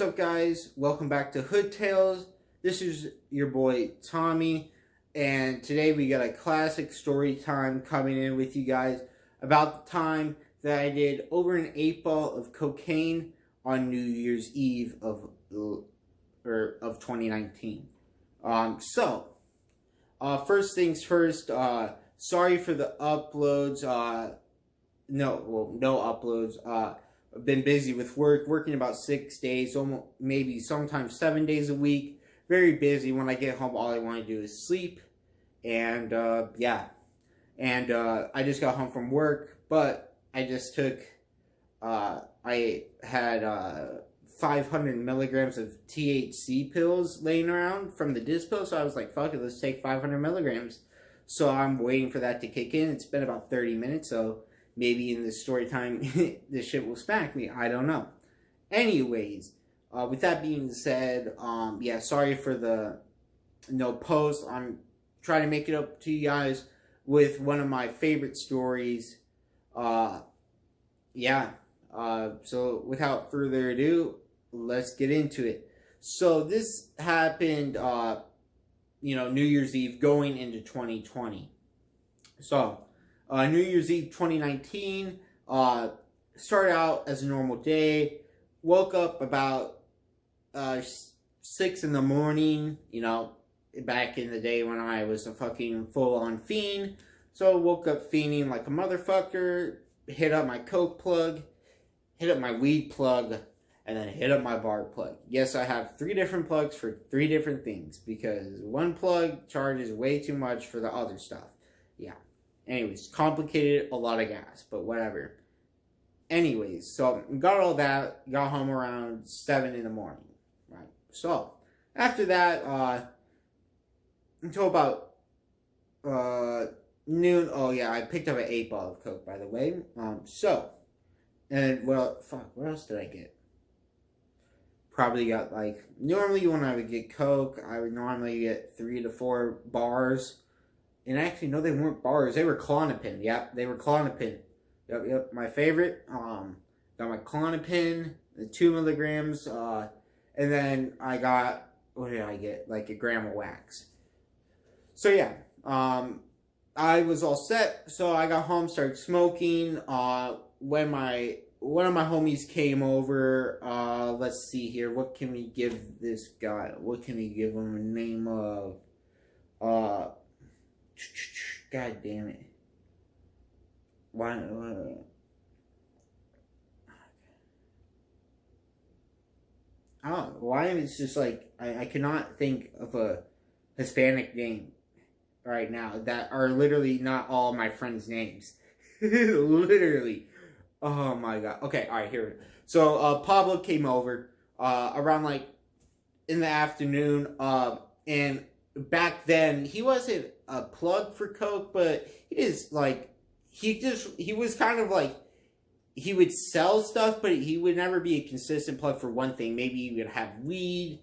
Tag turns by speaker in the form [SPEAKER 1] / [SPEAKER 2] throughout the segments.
[SPEAKER 1] What's up, guys? Welcome back to Hood Tales. This is your boy Tommy, and today we got a classic story time coming in with you guys about the time that I did over an 8-ball of cocaine on New Year's Eve of 2019. First things first. Sorry for the uploads. No uploads. I've been busy with working about 6 days, almost maybe sometimes 7 days a week. Very busy. When I get home, all I want to do is sleep. And yeah. And I just got home from work, but I just took, I had 500 milligrams of THC pills laying around from the dispo, so I was like, fuck it, let's take 500 milligrams. So I'm waiting for that to kick in. It's been about 30 minutes, so maybe in this story time, this shit will smack me. I don't know. Anyways, with that being said, yeah, sorry for the no post. I'm trying to make it up to you guys with one of my favorite stories. Yeah. So without further ado, let's get into it. So this happened, New Year's Eve going into 2020. So, New Year's Eve 2019, started out as a normal day, woke up about 6 in the morning, back in the day when I was a fucking full-on fiend. So woke up fiending like a motherfucker, hit up my coke plug, hit up my weed plug, and then hit up my bar plug. Yes, I have 3 different plugs for 3 different things, because one plug charges way too much for the other stuff. Yeah. Anyways, complicated, a lot of gas, but whatever. Anyways, so got all that, got home around 7 in the morning, right? So, after that, until about noon, oh yeah, I picked up an 8-ball of coke, by the way. And, well, fuck, what else did I get? Probably got, normally when I would get coke, I would normally get 3 to 4 bars. And actually, no, they weren't bars. They were Klonopin. Yep, they were Klonopin. Yep, my favorite. Got my Klonopin, the 2 milligrams. And then I got, what did I get? Like a gram of wax. So yeah, I was all set. So I got home, started smoking. When one of my homies came over, let's see here. What can we give this guy? What can we give him a name of? God damn it. Why it's just like, I cannot think of a Hispanic name right now that are literally not all my friends' names. Literally. Oh my god. Okay, alright, here. So, Pablo came over, around in the afternoon, and back then, he wasn't a plug for coke, but he was kind of he would sell stuff, but he would never be a consistent plug for one thing. Maybe he would have weed,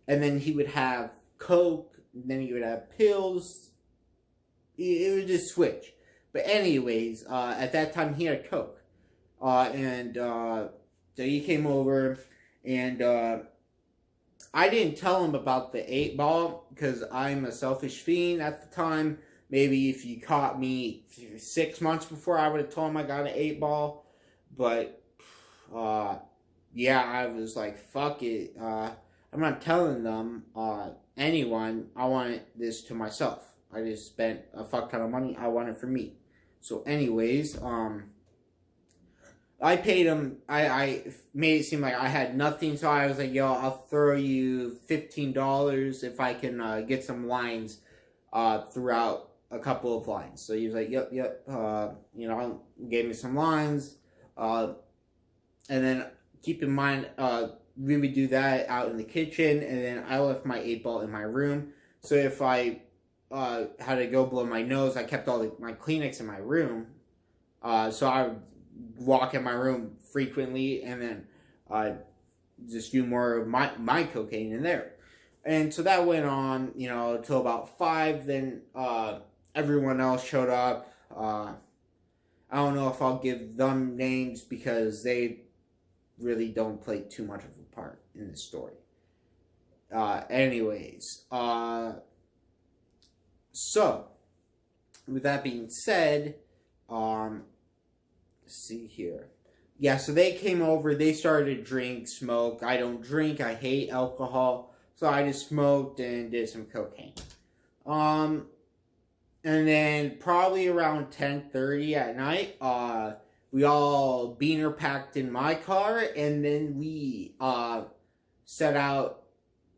[SPEAKER 1] and then he would have coke, and then he would have pills. It would just switch. But anyways, at that time, he had coke. So he came over, and I didn't tell him about the 8-ball because I'm a selfish fiend at the time. Maybe if you caught me 6 months before, I would have told him I got an 8-ball. But, yeah, I was like, fuck it. I'm not telling them, anyone. I wanted this to myself. I just spent a fuck ton of money. I want it for me. So anyways, I paid him, I made it seem like I had nothing, so I was like, yo, I'll throw you $15 if I can get some lines throughout a couple of lines. So he was like, yep, gave me some lines. And then keep in mind, we would do that out in the kitchen, and then I left my 8-ball in my room. So if I had to go blow my nose, I kept all my Kleenex in my room. So I would walk in my room frequently, and then just do more of my cocaine in there. And so that went on, till about 5. Then everyone else showed up. I don't know if I'll give them names because they really don't play too much of a part in the story. Anyways, so with that being said, let's see here. Yeah, so they came over, they started to drink, smoke. I don't drink, I hate alcohol, so I just smoked and did some cocaine. And then probably around 10:30 at night, we all beaner packed in my car, and then we set out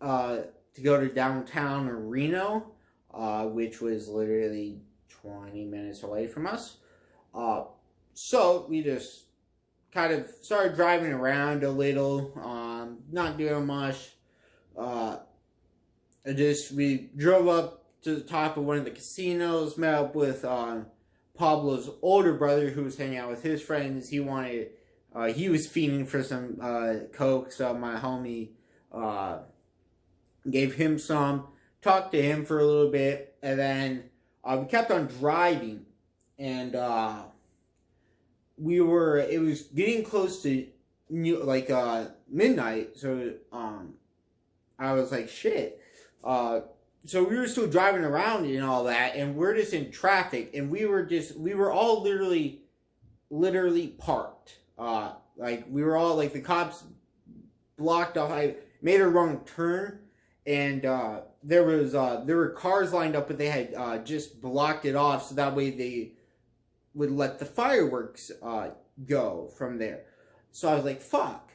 [SPEAKER 1] to go to downtown Reno, which was literally 20 minutes away from us. So we just kind of started driving around a little, not doing much. We drove up to the top of one of the casinos, met up with Pablo's older brother who was hanging out with his friends. He wanted, he was fiending for some coke, so my homie gave him some, talked to him for a little bit, and then we kept on driving, and it was getting close to midnight, so I was like, shit. So we were still driving around and all that, and we're just in traffic, and we were all literally parked. We were all, the cops blocked off. I made a wrong turn, and there were cars lined up, but they had just blocked it off, so that way they would let the fireworks go from there. So I was like, fuck.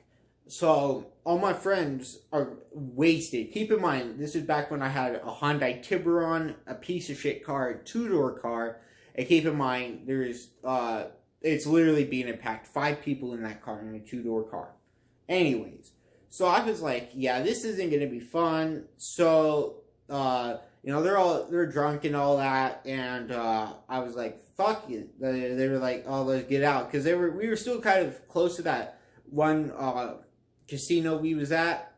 [SPEAKER 1] So all my friends are wasted. Keep in mind, this is back when I had a Hyundai Tiburon, a piece of shit car, a 2-door car. And keep in mind, it's literally being impacted. 5 people in that car, in a 2-door car. Anyways, so I was like, yeah, this isn't going to be fun. So, they're drunk and all that. And I was like, fuck it. They were like, oh, let's get out. Because we were still kind of close to that one casino we was at,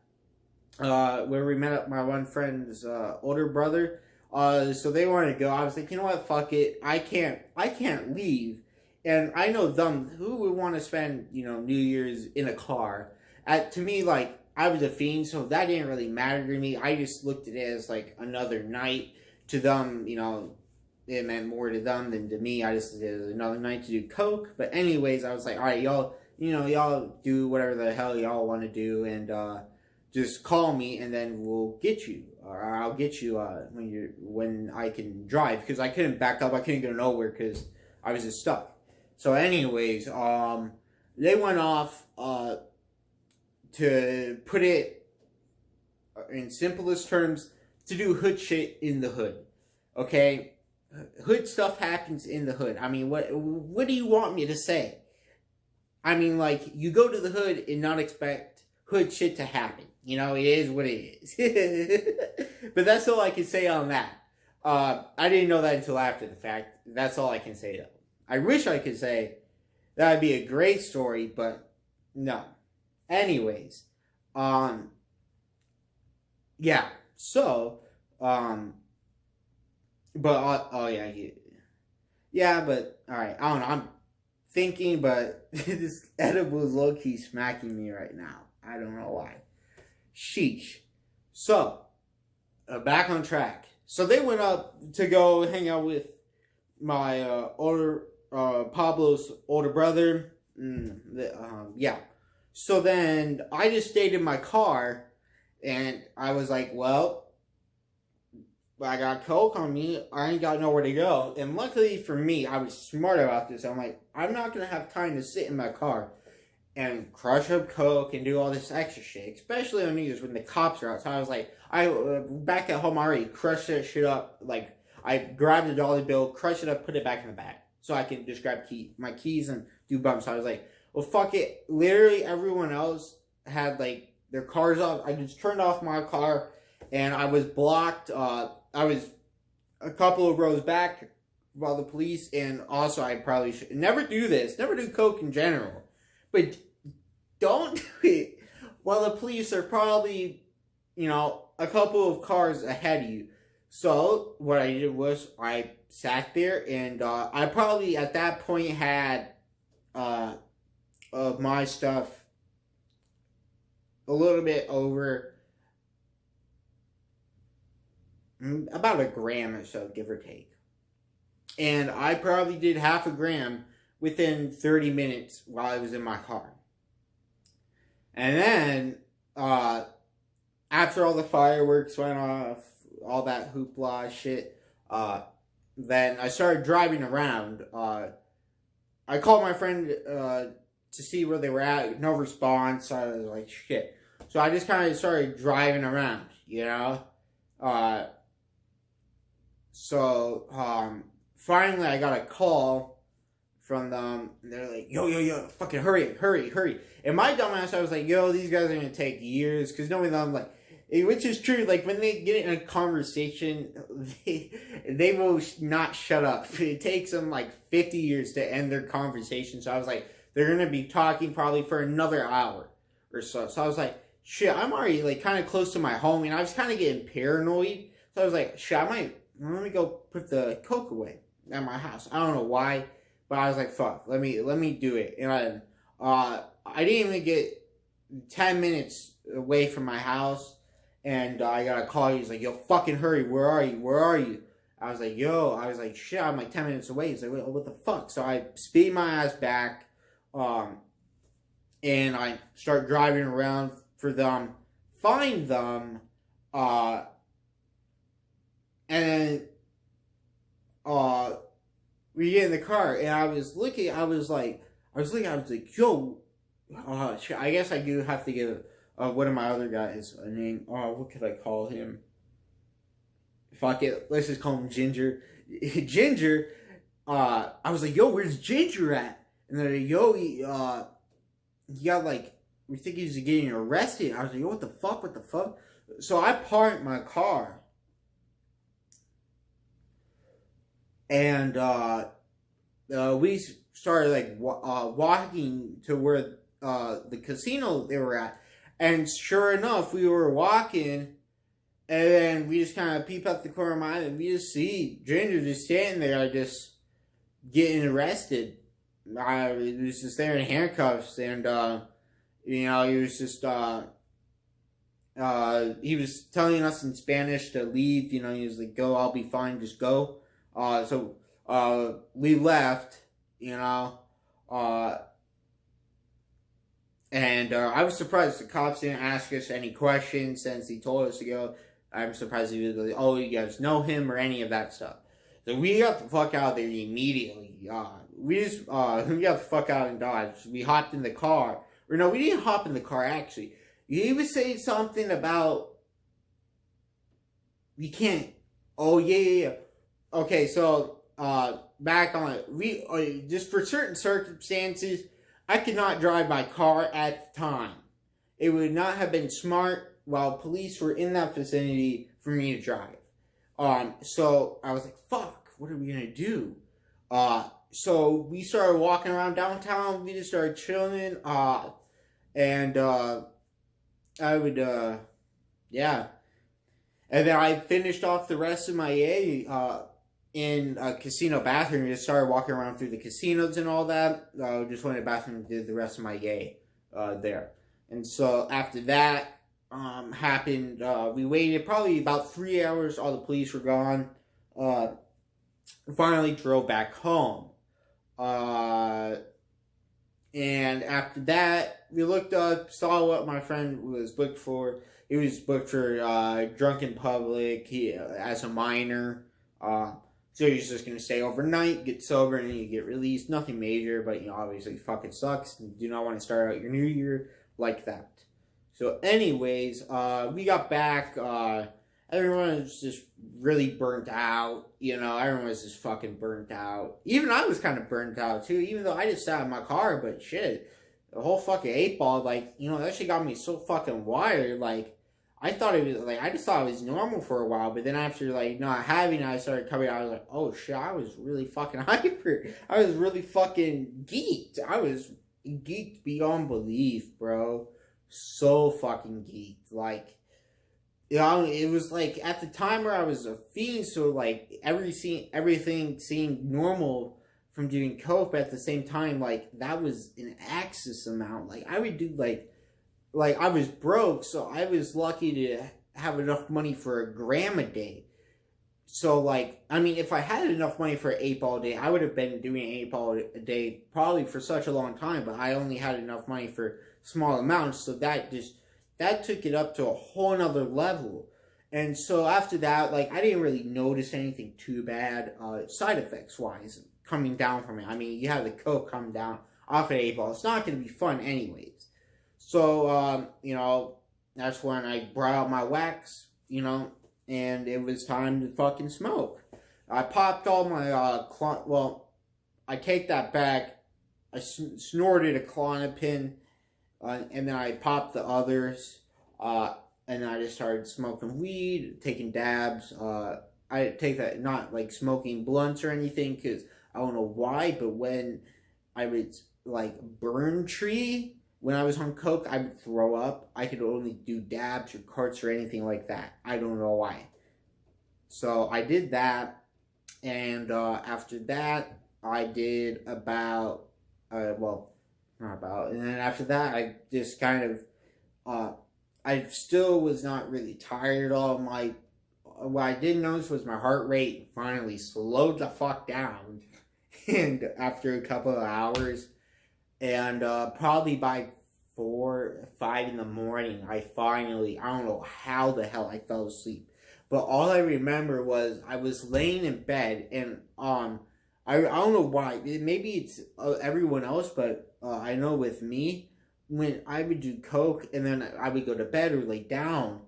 [SPEAKER 1] where we met up my one friend's older brother. So they wanted to go. I was like, you know what, fuck it. I can't leave. And I know them, who would want to spend, New Year's in a car? To me, I was a fiend, so that didn't really matter to me. I just looked at it as another night. To them, it meant more to them than to me. I just looked at it as another night to do coke. But anyways, I was like, all right, y'all, y'all do whatever the hell y'all want to do, and just call me, and then we'll get you, or I'll get you when I can drive, because I couldn't back up, I couldn't go nowhere because I was just stuck. So, anyways, they went off. To put it in simplest terms, to do hood shit in the hood. Okay, hood stuff happens in the hood. I mean, what do you want me to say? I mean, you go to the hood and not expect hood shit to happen. It is what it is. But that's all I can say on that. I didn't know that until after the fact. That's all I can say, though. I wish I could say that would be a great story, but no. Anyways, yeah, so, but, alright, I don't know, I'm thinking, but this edible is low-key smacking me right now. I don't know why. Sheesh. So, back on track. So they went up to go hang out with my, Pablo's older brother. Yeah. So then I just stayed in my car, and I was like, well, I got coke on me. I ain't got nowhere to go. And luckily for me, I was smart about this. I'm like, I'm not going to have time to sit in my car and crush up coke and do all this extra shit, especially on New Year's when the cops are out. So I was like, back at home, I already crushed that shit up. I grabbed a dollar bill, crushed it up, put it back in the bag, so I can just grab my keys and do bumps. So I was like, well, fuck it. Literally, everyone else had, their cars off. I just turned off my car, and I was blocked. I was a couple of rows back by the police, and also I probably should never do this. Never do coke in general. But don't do it while the police are probably, a couple of cars ahead of you. So, what I did was, I sat there, and I probably, at that point, had... of my stuff a little bit over about a gram or so, give or take. And I probably did half a gram within 30 minutes while I was in my car. And then, after all the fireworks went off, all that hoopla shit, then I started driving around. I called my friend to see where they were at. No response. I was like, shit. So I just kind of started driving around, you know? Finally I got a call from them. And they're like, yo, fucking hurry. And my dumbass, I was like, yo, these guys are going to take years. Because knowing them, like, which is true, like, when they get in a conversation, they will not shut up. It takes them, like, 50 years to end their conversation. So I was like, they're going to be talking probably for another hour or so. So I was like, shit, I'm already, like, kind of close to my home. And I was kind of getting paranoid. So I was like, shit, let me go put the coke away at my house. I don't know why, but I was like, fuck, let me do it. And I didn't even get 10 minutes away from my house, and I got a call. He's like, yo, fucking hurry, where are you? I was like, shit, I'm like 10 minutes away. He's like, what the fuck? So I speed my ass back, and I start driving around for them, find them, and we get in the car, and I was like, yo, I guess I do have to give one of my other guys a name. What could I call him? Fuck it, let's just call him Ginger. Ginger, I was like, yo, where's Ginger at? And they're like, yo, he got, like, we think he's getting arrested. I was like, yo, what the fuck? So I parked my car. And we started, like, walking to where the casino they were at. And sure enough, we were walking, and then we just kind of peep out the corner of my eye, and we just see Ginger just standing there, just getting arrested. He was just there in handcuffs, and, you know, he was just, he was telling us in Spanish to leave. You know, he was like, go, I'll be fine, just go. So we left, you know, and I was surprised the cops didn't ask us any questions since he told us to go. I'm surprised he was like, oh, you guys know him or any of that stuff. So we got the fuck out of there immediately. We got the fuck out and dodged. We hopped in the car. Or no, we didn't hop in the car, actually. He was saying something about, we can't, oh, yeah. Okay, so, back on it, just for certain circumstances, I could not drive my car at the time. It would not have been smart while police were in that vicinity for me to drive. So I was like, fuck, what are we gonna do? So we started walking around downtown, we just started chilling, and I would, yeah. And then I finished off the rest of my day, in a casino bathroom. Just started walking around through the casinos and all that. Just went to the bathroom and did the rest of my day there. And so after that happened, we waited probably about 3 hours. All the police were gone. Finally drove back home. And after that, we looked up, saw what my friend was booked for. He was booked for drunk in public as a minor. So he's just going to stay overnight, get sober, and then you get released. Nothing major, but, you know, obviously fucking sucks. You do not want to start out your new year like that. So anyways, we got back. Everyone was just really burnt out. You know, everyone was just fucking burnt out. Even I was kind of burnt out, too, even though I just sat in my car. But shit, the whole fucking 8-ball, like, you know, that shit got me so fucking wired. Like, I thought it was, like, I just thought it was normal for a while, but then after, like, not having it, I started coming out, I was like, oh, shit, I was really fucking hyper. I was really fucking geeked. I was geeked beyond belief, bro. So fucking geeked. Like, you know, it was, like, at the time where I was a fiend, so, like, everything seemed normal from doing coke, but at the same time, like, that was an excess amount. Like, I would do, like, like, I was broke, so I was lucky to have enough money for a gram a day. So, like, I mean, if I had enough money for an 8 ball a day, I would have been doing an 8 ball a day probably for such a long time, but I only had enough money for small amounts, so that took it up to a whole nother level. And so after that, like, I didn't really notice anything too bad, side effects wise, coming down from it. I mean, you have the coke come down off an 8 ball. It's not going to be fun anyways. So, you know, that's when I brought out my wax, you know, and it was time to fucking smoke. I popped all my, well, I take that back. I snorted a Klonopin, and then I popped the others, and then I just started smoking weed, taking dabs. I take that, not like smoking blunts or anything, because I don't know why, but when I would, like, burn tree, when I was on coke, I would throw up. I could only do dabs or carts or anything like that. I don't know why. So I did that, and after that, I did about, well, not about, and then after that, I just kind of, I still was not really tired at all. What I did notice was my heart rate finally slowed the fuck down, and after a couple of hours, and probably by 4, 5 in the morning, I don't know how the hell I fell asleep. But all I remember was I was laying in bed, and I don't know why. Maybe it's everyone else, but I know with me, when I would do coke and then I would go to bed or lay down,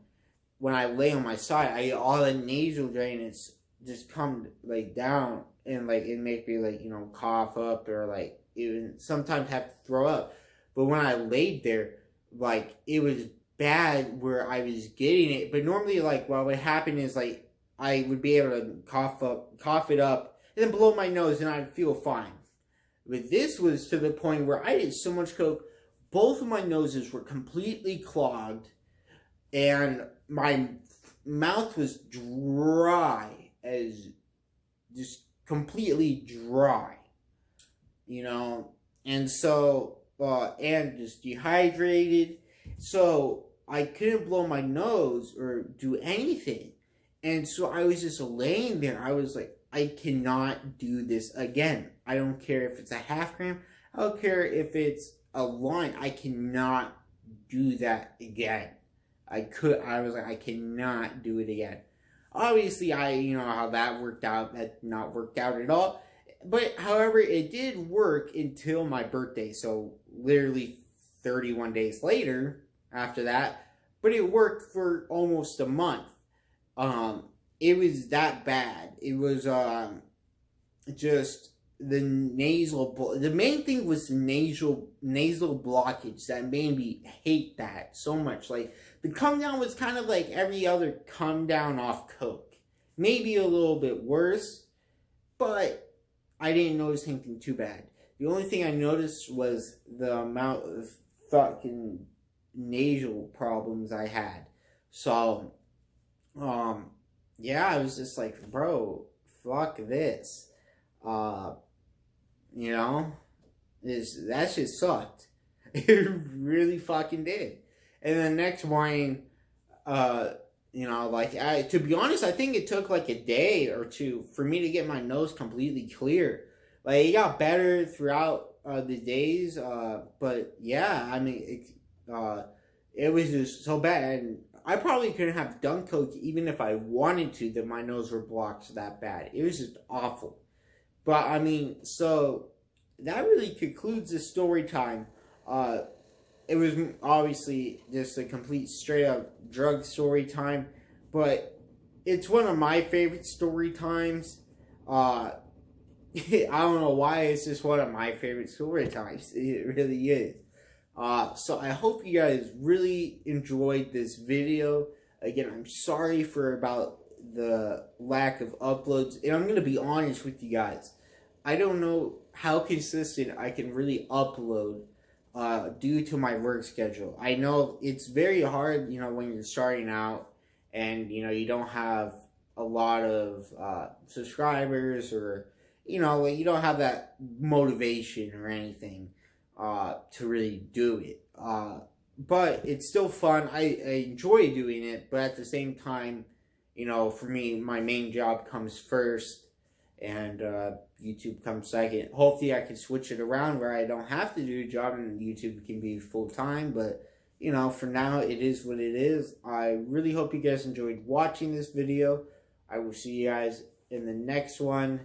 [SPEAKER 1] when I lay on my side, all the nasal drainage just come like down, and like it make me like, you know, cough up or like even sometimes have to throw up. But when I laid there, like, it was bad where I was getting it. But normally, like, what would happen is, like, I would be able to cough it up, and then blow my nose, and I'd feel fine. But this was to the point where I did so much coke, both of my noses were completely clogged, and my mouth was dry, as just completely dry, you know, and so, and just dehydrated, so I couldn't blow my nose or do anything, and so I was just laying there. I was like, I cannot do this again. I don't care if it's a half gram, I don't care if it's a line, I cannot do that again. I was like, I cannot do it again. Obviously, you know how that worked out. That not worked out at all. But, however, it did work until my birthday. So, literally 31 days later, after that. But it worked for almost a month. It was that bad. It was, just the the main thing was the nasal blockage that made me hate that so much. Like, the come down was kind of like every other come down off coke, maybe a little bit worse, but I didn't notice anything too bad. The only thing I noticed was the amount of fucking nasal problems I had. So yeah, I was just like, bro, fuck this. You know, that shit sucked. It really fucking did. And then the next morning, you know, like, to be honest, I think it took like a day or two for me to get my nose completely clear. Like, it got better throughout the days, but yeah, I mean, it was just so bad. And I probably couldn't have done coke even if I wanted to, that my nose were blocked that bad. It was just awful. But, I mean, so, that really concludes the story time. It was obviously just a complete straight-up drug story time, but it's one of my favorite story times. I don't know why, it's just one of my favorite story times. It really is. So I hope you guys really enjoyed this video. Again, I'm sorry for about the lack of uploads, and I'm going to be honest with you guys. I don't know how consistent I can really upload due to my work schedule. I know it's very hard, you know, when you're starting out and, you know, you don't have a lot of subscribers, or, you know, you don't have that motivation or anything to really do it. but it's still fun. I enjoy doing it, but at the same time, you know, for me, my main job comes first, and YouTube comes second. Hopefully, I can switch it around where I don't have to do a job and YouTube can be full time. But you know, for now, it is what it is. I really hope you guys enjoyed watching this video. I will see you guys in the next one.